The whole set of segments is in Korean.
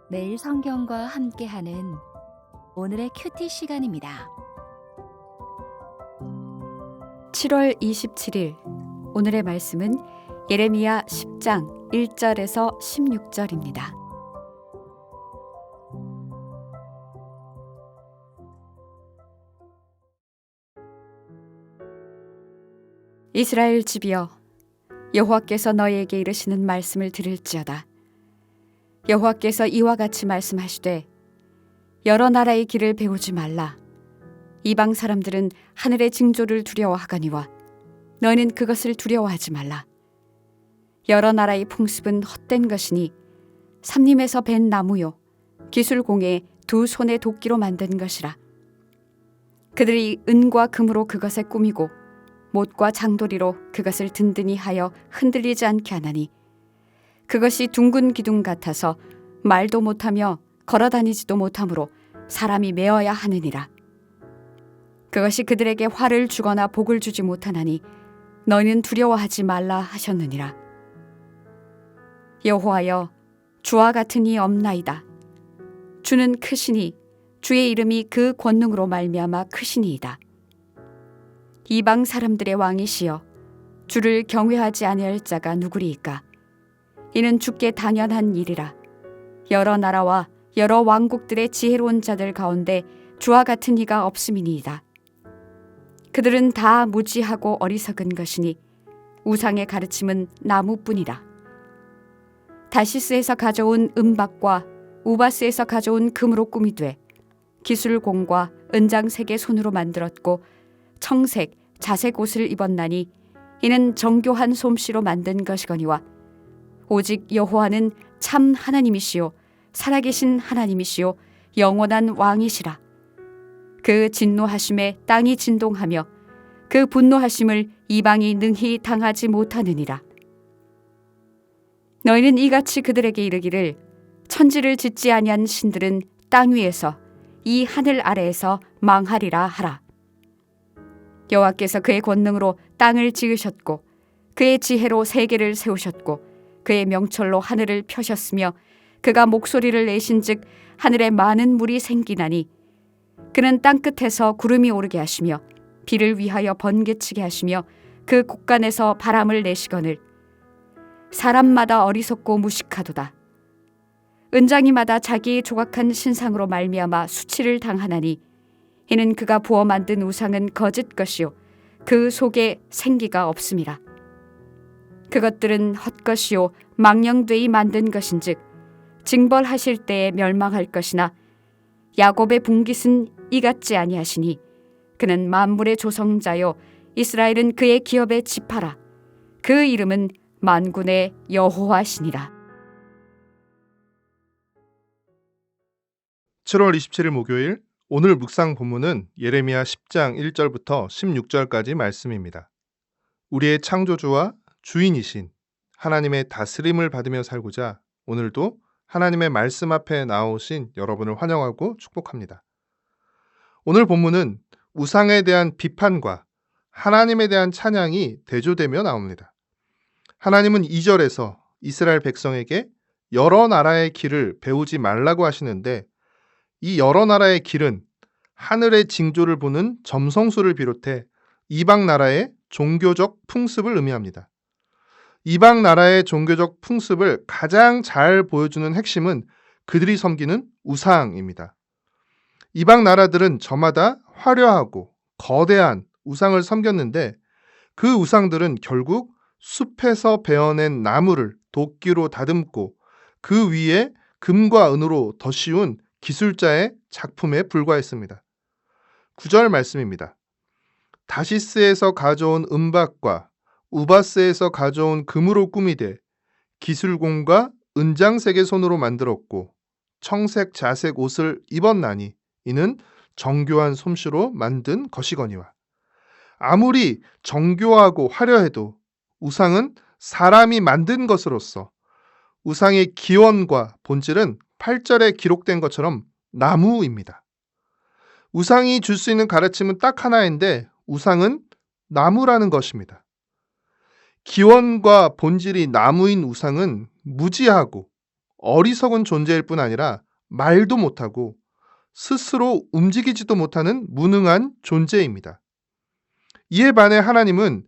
매일 성경과 함께하는 오늘의 큐티 시간입니다. 7월 27일 오늘의 말씀은 예레미야 10장 1절에서 16절입니다. 이스라엘 집이여, 여호와께서 너희에게 이르시는 말씀을 들을지어다. 여호와께서 이와 같이 말씀하시되, 여러 나라의 길을 배우지 말라. 이방 사람들은 하늘의 징조를 두려워하거니와 너희는 그것을 두려워하지 말라. 여러 나라의 풍습은 헛된 것이니 삼림에서 벤 나무요 기술공예 두 손의 도끼로 만든 것이라. 그들이 은과 금으로 그것에 꾸미고 못과 장도리로 그것을 든든히 하여 흔들리지 않게 하나니 그것이 둥근 기둥 같아서 말도 못하며 걸어다니지도 못하므로 사람이 메어야 하느니라. 그것이 그들에게 화를 주거나 복을 주지 못하나니 너희는 두려워하지 말라 하셨느니라. 여호와여, 주와 같은 이 없나이다. 주는 크시니 주의 이름이 그 권능으로 말미암아 크시니이다. 이방 사람들의 왕이시여, 주를 경외하지 아니할 자가 누구리이까? 이는 주께 당연한 일이라. 여러 나라와 여러 왕국들의 지혜로운 자들 가운데 주와 같은 이가 없음이니이다. 그들은 다 무지하고 어리석은 것이니 우상의 가르침은 나무뿐이라. 다시스에서 가져온 은박과 우바스에서 가져온 금으로 꾸미되 기술공과 은장색의 손으로 만들었고 청색, 자색 옷을 입었나니 이는 정교한 솜씨로 만든 것이거니와 오직 여호와는 참 하나님이시요 살아계신 하나님이시요 영원한 왕이시라. 그 진노하심에 땅이 진동하며 그 분노하심을 이방이 능히 당하지 못하느니라. 너희는 이같이 그들에게 이르기를, 천지를 짓지 아니한 신들은 땅 위에서 이 하늘 아래에서 망하리라 하라. 여호와께서 그의 권능으로 땅을 지으셨고 그의 지혜로 세계를 세우셨고 그의 명철로 하늘을 펴셨으며 그가 목소리를 내신즉 하늘에 많은 물이 생기나니 그는 땅끝에서 구름이 오르게 하시며 비를 위하여 번개치게 하시며 그 곳간에서 바람을 내시거늘 사람마다 어리석고 무식하도다. 은장이마다 자기의 조각한 신상으로 말미암아 수치를 당하나니 이는 그가 부어 만든 우상은 거짓 것이요 그 속에 생기가 없음이라. 그것들은 헛것이요 망령되이 만든 것인즉 징벌하실 때에 멸망할 것이나 야곱의 분깃은 이같지 아니하시니 그는 만물의 조성자요 이스라엘은 그의 기업의 지파라. 그 이름은 만군의 여호와시니라. 7월 27일 목요일, 오늘 묵상 본문은 예레미야 10장 1절부터 16절까지 말씀입니다. 우리의 창조주와 주인이신 하나님의 다스림을 받으며 살고자 오늘도 하나님의 말씀 앞에 나오신 여러분을 환영하고 축복합니다. 오늘 본문은 우상에 대한 비판과 하나님에 대한 찬양이 대조되며 나옵니다. 하나님은 2절에서 이스라엘 백성에게 여러 나라의 길을 배우지 말라고 하시는데 이 여러 나라의 길은 하늘의 징조를 보는 점성술을 비롯해 이방 나라의 종교적 풍습을 의미합니다. 이방 나라의 종교적 풍습을 가장 잘 보여주는 핵심은 그들이 섬기는 우상입니다. 이방 나라들은 저마다 화려하고 거대한 우상을 섬겼는데 그 우상들은 결국 숲에서 베어낸 나무를 도끼로 다듬고 그 위에 금과 은으로 덧씌운 기술자의 작품에 불과했습니다. 9절 말씀입니다. 다시스에서 가져온 은박과 우바스에서 가져온 금으로 꾸미되 기술공과 은장색의 손으로 만들었고 청색 자색 옷을 입었나니 이는 정교한 솜씨로 만든 것이거니와. 아무리 정교하고 화려해도 우상은 사람이 만든 것으로서 우상의 기원과 본질은 8절에 기록된 것처럼 나무입니다. 우상이 줄 수 있는 가르침은 딱 하나인데 우상은 나무라는 것입니다. 기원과 본질이 나무인 우상은 무지하고 어리석은 존재일 뿐 아니라 말도 못하고 스스로 움직이지도 못하는 무능한 존재입니다. 이에 반해 하나님은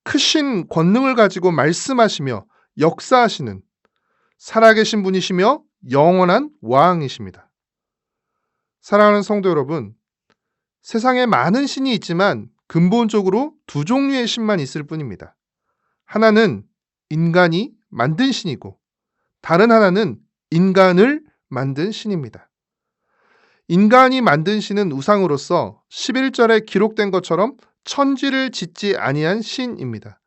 크신 권능을 가지고 말씀하시며 역사하시는 살아계신 분이시며 영원한 왕이십니다. 사랑하는 성도 여러분, 세상에 많은 신이 있지만 근본적으로 두 종류의 신만 있을 뿐입니다. 하나는 인간이 만든 신이고 다른 하나는 인간을 만든 신입니다. 인간이 만든 신은 우상으로서 11절에 기록된 것처럼 천지를 짓지 아니한 신입니다.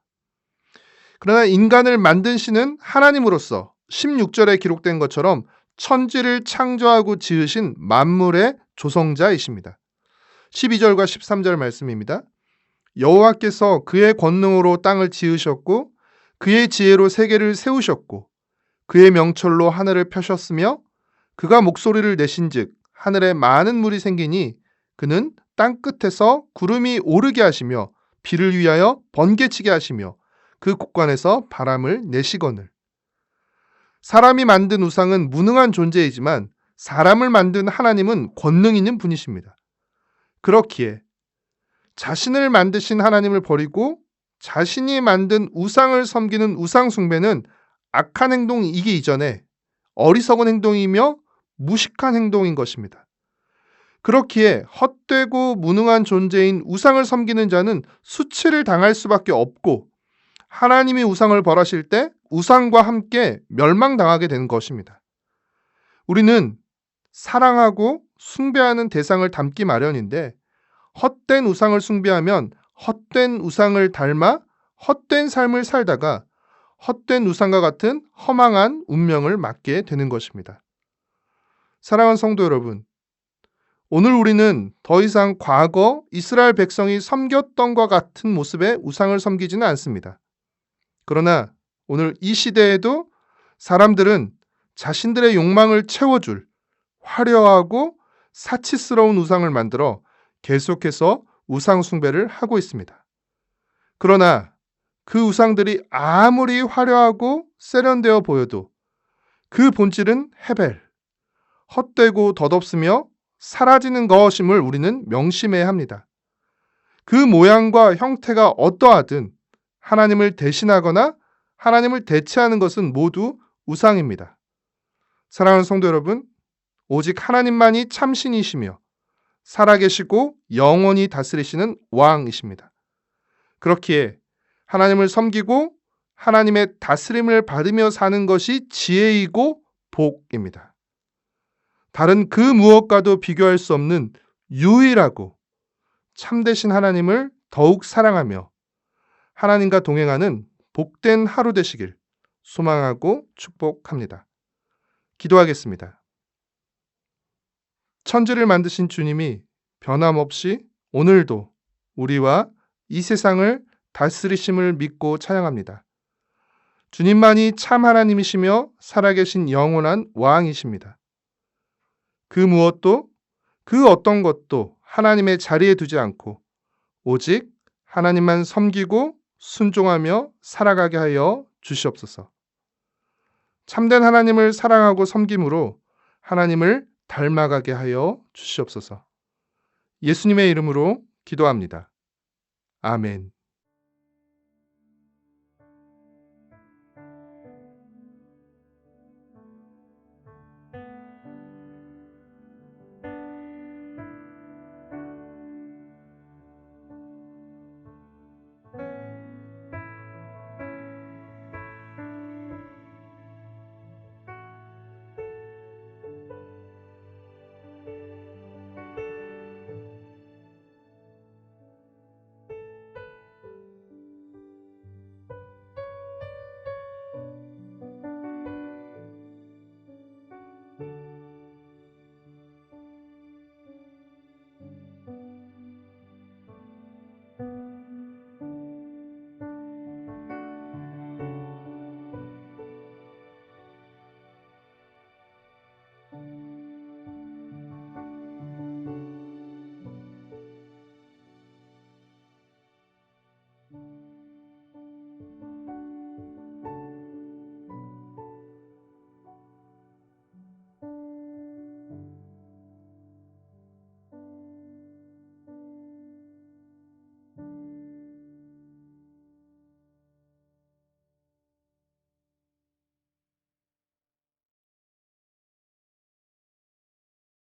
그러나 인간을 만든 신은 하나님으로서 16절에 기록된 것처럼 천지를 창조하고 지으신 만물의 조성자이십니다. 12절과 13절 말씀입니다. 여호와께서 그의 권능으로 땅을 지으셨고 그의 지혜로 세계를 세우셨고 그의 명철로 하늘을 펴셨으며 그가 목소리를 내신즉 하늘에 많은 물이 생기니 그는 땅 끝에서 구름이 오르게 하시며 비를 위하여 번개치게 하시며 그 곳간에서 바람을 내시거늘. 사람이 만든 우상은 무능한 존재이지만 사람을 만든 하나님은 권능 있는 분이십니다. 그렇기에 자신을 만드신 하나님을 버리고 자신이 만든 우상을 섬기는 우상 숭배는 악한 행동이기 이전에 어리석은 행동이며 무식한 행동인 것입니다. 그렇기에 헛되고 무능한 존재인 우상을 섬기는 자는 수치를 당할 수밖에 없고 하나님이 우상을 벌하실 때 우상과 함께 멸망당하게 되는 것입니다. 우리는 사랑하고 숭배하는 대상을 닮기 마련인데 헛된 우상을 숭배하면 헛된 우상을 닮아 헛된 삶을 살다가 헛된 우상과 같은 허망한 운명을 맞게 되는 것입니다. 사랑하는 성도 여러분, 오늘 우리는 더 이상 과거 이스라엘 백성이 섬겼던 것 같은 모습의 우상을 섬기지는 않습니다. 그러나 오늘 이 시대에도 사람들은 자신들의 욕망을 채워줄 화려하고 사치스러운 우상을 만들어 계속해서 우상 숭배를 하고 있습니다. 그러나 그 우상들이 아무리 화려하고 세련되어 보여도 그 본질은 헤벨, 헛되고 덧없으며 사라지는 것임을 우리는 명심해야 합니다. 그 모양과 형태가 어떠하든 하나님을 대신하거나 하나님을 대체하는 것은 모두 우상입니다. 사랑하는 성도 여러분, 오직 하나님만이 참신이시며 살아계시고 영원히 다스리시는 왕이십니다. 그렇기에 하나님을 섬기고 하나님의 다스림을 받으며 사는 것이 지혜이고 복입니다. 다른 그 무엇과도 비교할 수 없는 유일하고 참되신 하나님을 더욱 사랑하며 하나님과 동행하는 복된 하루 되시길 소망하고 축복합니다. 기도하겠습니다. 천지를 만드신 주님이 변함없이 오늘도 우리와 이 세상을 다스리심을 믿고 찬양합니다. 주님만이 참 하나님이시며 살아계신 영원한 왕이십니다. 그 무엇도 그 어떤 것도 하나님의 자리에 두지 않고 오직 하나님만 섬기고 순종하며 살아가게 하여 주시옵소서. 참된 하나님을 사랑하고 섬김으로 하나님을 닮아가게 하여 주시옵소서. 예수님의 이름으로 기도합니다. 아멘.